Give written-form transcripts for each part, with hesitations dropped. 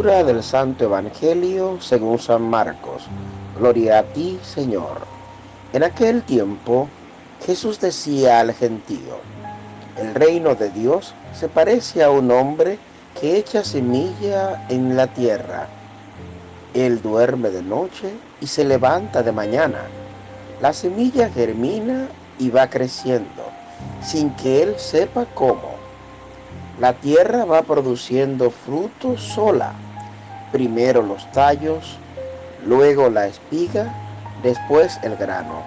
Lectura del Santo Evangelio según San Marcos. Gloria a ti, Señor. En aquel tiempo, Jesús decía al gentío: el reino de Dios se parece a un hombre que echa semilla en la tierra. Él duerme de noche y se levanta de mañana. La semilla germina y va creciendo, sin que él sepa cómo. La tierra va produciendo frutos sola, primero los tallos, luego la espiga, después el grano.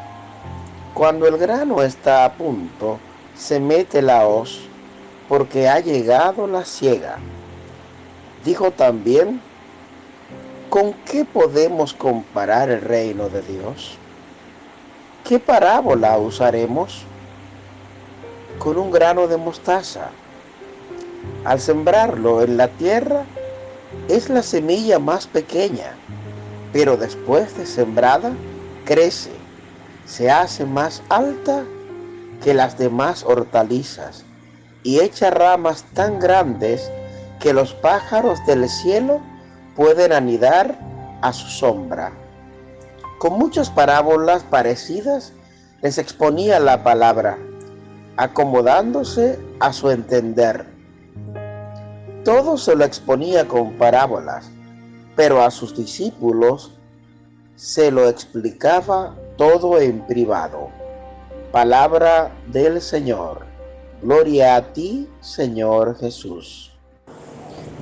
Cuando el grano está a punto, se mete la hoz, porque ha llegado la siega. Dijo también: ¿con qué podemos comparar el reino de Dios? ¿Qué parábola usaremos? Con un grano de mostaza. Al sembrarlo en la tierra, es la semilla más pequeña, pero después de sembrada, crece, se hace más alta que las demás hortalizas y echa ramas tan grandes que los pájaros del cielo pueden anidar a su sombra. Con muchas parábolas parecidas les exponía la palabra, acomodándose a su entender. Todo se lo exponía con parábolas, pero a sus discípulos se lo explicaba todo en privado. Palabra del Señor. Gloria a ti, Señor Jesús.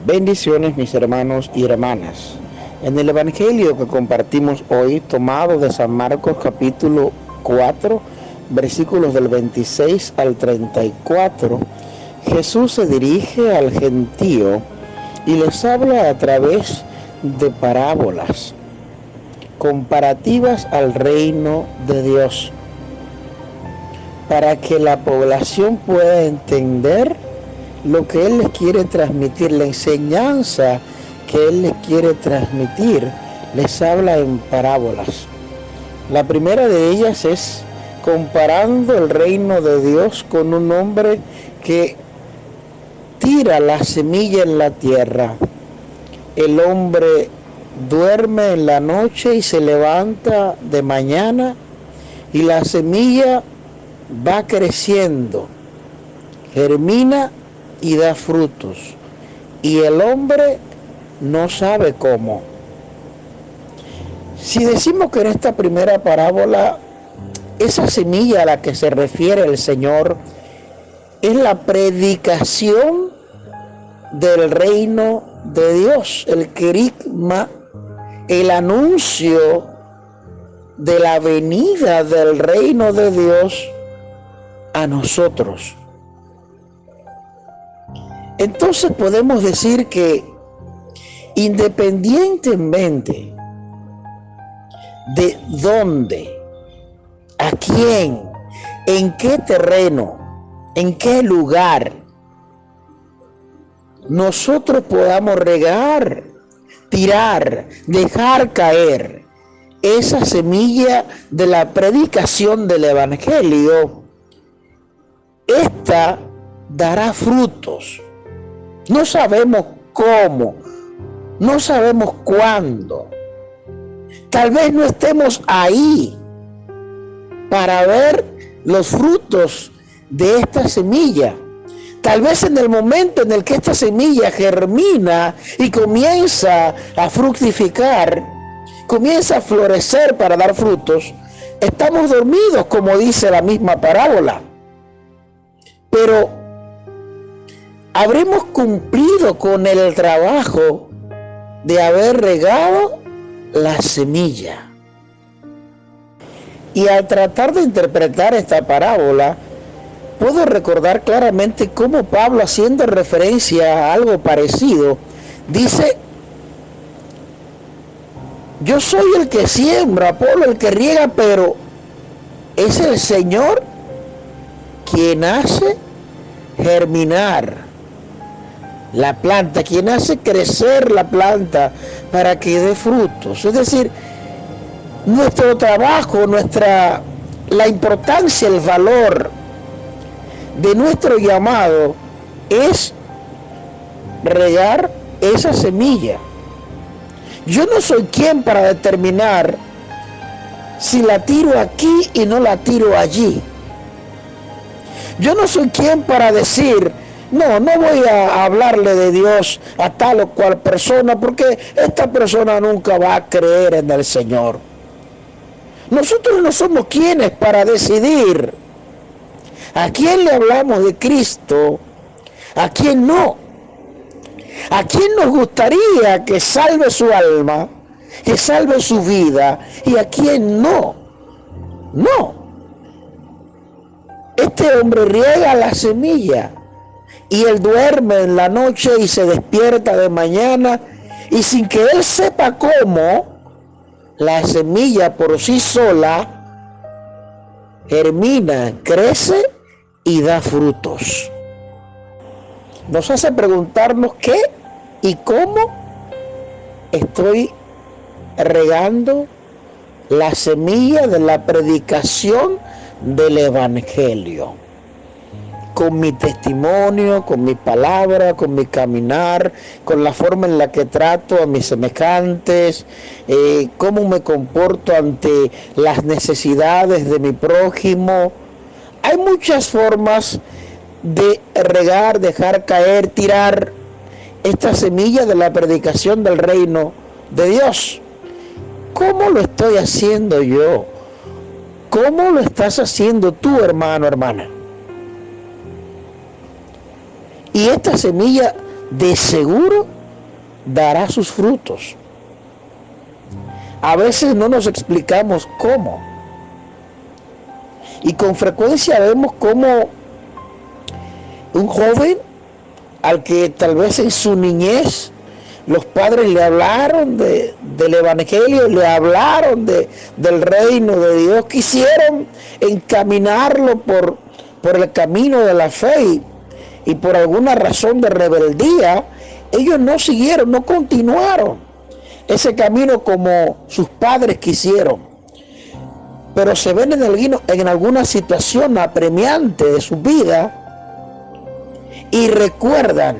Bendiciones, mis hermanos y hermanas. En el Evangelio que compartimos hoy, tomado de San Marcos capítulo 4, versículos del 26 al 34, Jesús se dirige al gentío y les habla a través de parábolas comparativas al reino de Dios, para que la población pueda entender lo que Él les quiere transmitir, la enseñanza que Él les quiere transmitir. Les habla en parábolas. La primera de ellas es comparando el reino de Dios con un hombre que tira la semilla en la tierra. El hombre duerme en la noche y se levanta de mañana, y la semilla va creciendo, germina y da frutos, y el hombre no sabe cómo. Si decimos que en esta primera parábola, esa semilla a la que se refiere el Señor es la predicación del reino de Dios, el querigma, el anuncio de la venida del reino de Dios a nosotros. Entonces podemos decir que independientemente de dónde, a quién, en qué terreno, en qué lugar nosotros podamos regar, tirar, dejar caer esa semilla de la predicación del Evangelio, esta dará frutos. No sabemos cómo, no sabemos cuándo. Tal vez no estemos ahí para ver los frutos de esta semilla. Tal vez en el momento en el que esta semilla germina y comienza a fructificar, comienza a florecer para dar frutos, estamos dormidos, como dice la misma parábola. Pero habremos cumplido con el trabajo de haber regado la semilla. Y al tratar de interpretar esta parábola, puedo recordar claramente cómo Pablo, haciendo referencia a algo parecido, dice: yo soy el que siembra, Apolo el que riega, pero es el Señor quien hace germinar la planta, quien hace crecer la planta para que dé frutos. Es decir, nuestro trabajo, la importancia, el valor de nuestro llamado es regar esa semilla, Yo no soy quien para determinar si la tiro aquí y no la tiro allí. Yo no soy quien para decir, no voy a hablarle de Dios a tal o cual persona, porque esta persona nunca va a creer en el Señor. Nosotros no somos quienes para decidir a quién le hablamos de Cristo, a quién no. A quién nos gustaría que salve su alma, que salve su vida, y a quién no. No. Este hombre riega la semilla y él duerme en la noche y se despierta de mañana, y sin que él sepa cómo, la semilla por sí sola germina, crece y da frutos. Nos hace preguntarnos qué y cómo estoy regando la semilla de la predicación del Evangelio. Con mi testimonio, con mi palabra, con mi caminar, con la forma en la que trato a mis semejantes, cómo me comporto ante las necesidades de mi prójimo. Hay muchas formas de regar, dejar caer, tirar esta semilla de la predicación del reino de Dios. ¿Cómo lo estoy haciendo yo? ¿Cómo lo estás haciendo tú, hermano, hermana? Y esta semilla de seguro dará sus frutos. A veces no nos explicamos cómo. Y con frecuencia vemos cómo un joven al que tal vez en su niñez los padres le hablaron del Evangelio, le hablaron del reino de Dios, quisieron encaminarlo por el camino de la fe, y por alguna razón de rebeldía, ellos no siguieron, no continuaron ese camino como sus padres quisieron. Pero se ven en alguna situación apremiante de su vida y recuerdan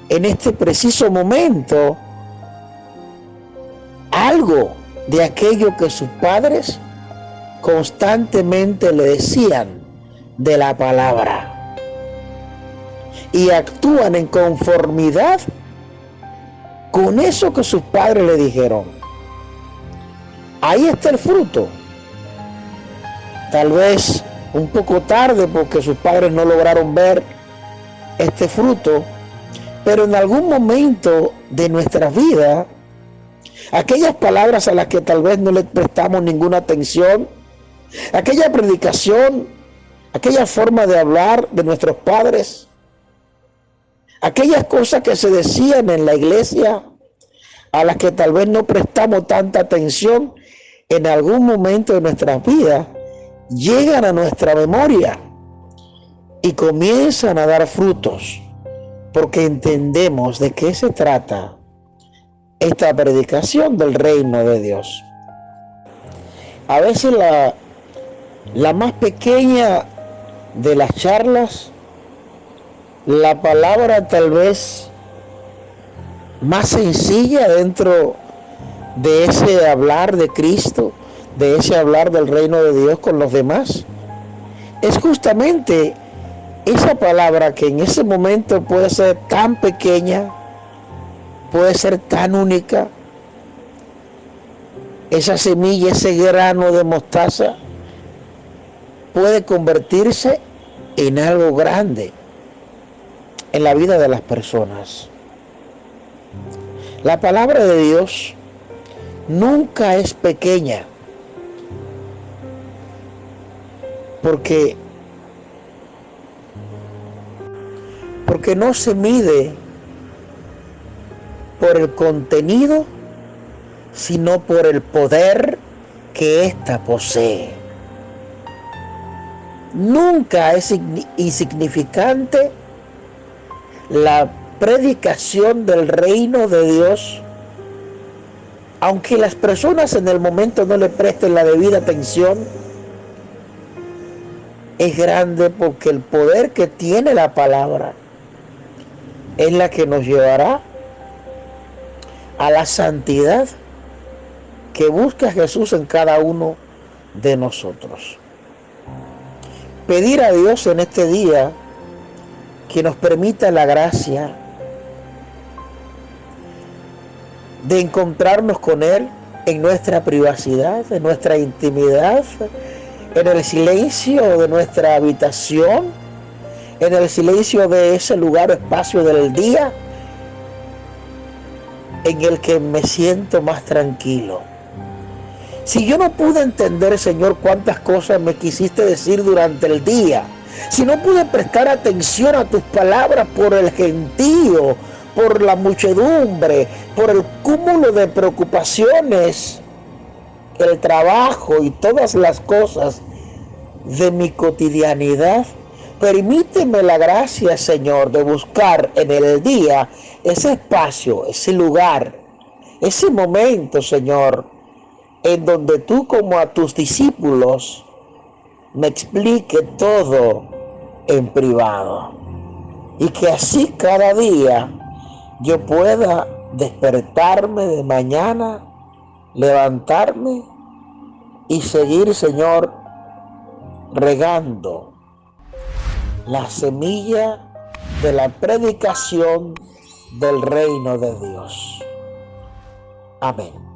en este preciso momento algo de aquello que sus padres constantemente le decían de la palabra, y actúan en conformidad con eso que sus padres le dijeron. Ahí está el fruto. Tal vez un poco tarde porque sus padres no lograron ver este fruto, pero en algún momento de nuestra vida, aquellas palabras a las que tal vez no le prestamos ninguna atención, aquella predicación, aquella forma de hablar de nuestros padres, aquellas cosas que se decían en la iglesia, a las que tal vez no prestamos tanta atención, en algún momento de nuestras vidas, llegan a nuestra memoria y comienzan a dar frutos, porque entendemos de qué se trata esta predicación del reino de Dios. A veces la más pequeña de las charlas, la palabra tal vez más sencilla dentro de ese hablar de Cristo, de ese hablar del reino de Dios con los demás, es justamente esa palabra que en ese momento puede ser tan pequeña, puede ser tan única, esa semilla, ese grano de mostaza, puede convertirse en algo grande en la vida de las personas. La palabra de Dios nunca es pequeña, porque no se mide por el contenido, sino por el poder que ésta posee. Nunca es insignificante la predicación del reino de Dios, aunque las personas en el momento no le presten la debida atención. Es grande porque el poder que tiene la palabra es la que nos llevará a la santidad que busca Jesús en cada uno de nosotros. Pedir a Dios en este día que nos permita la gracia de encontrarnos con Él en nuestra privacidad, en nuestra intimidad, en el silencio de nuestra habitación, en el silencio de ese lugar o espacio del día en el que me siento más tranquilo. Si yo no pude entender, Señor, cuántas cosas me quisiste decir durante el día, si no pude prestar atención a tus palabras por el gentío, por la muchedumbre, por el cúmulo de preocupaciones, el trabajo y todas las cosas de mi cotidianidad, permíteme la gracia, Señor, de buscar en el día ese espacio, ese lugar, ese momento, Señor, en donde tú, como a tus discípulos, me explique todo en privado. Y que así cada día yo pueda despertarme de mañana, levantarme y seguir, Señor, regando la semilla de la predicación del reino de Dios. Amén.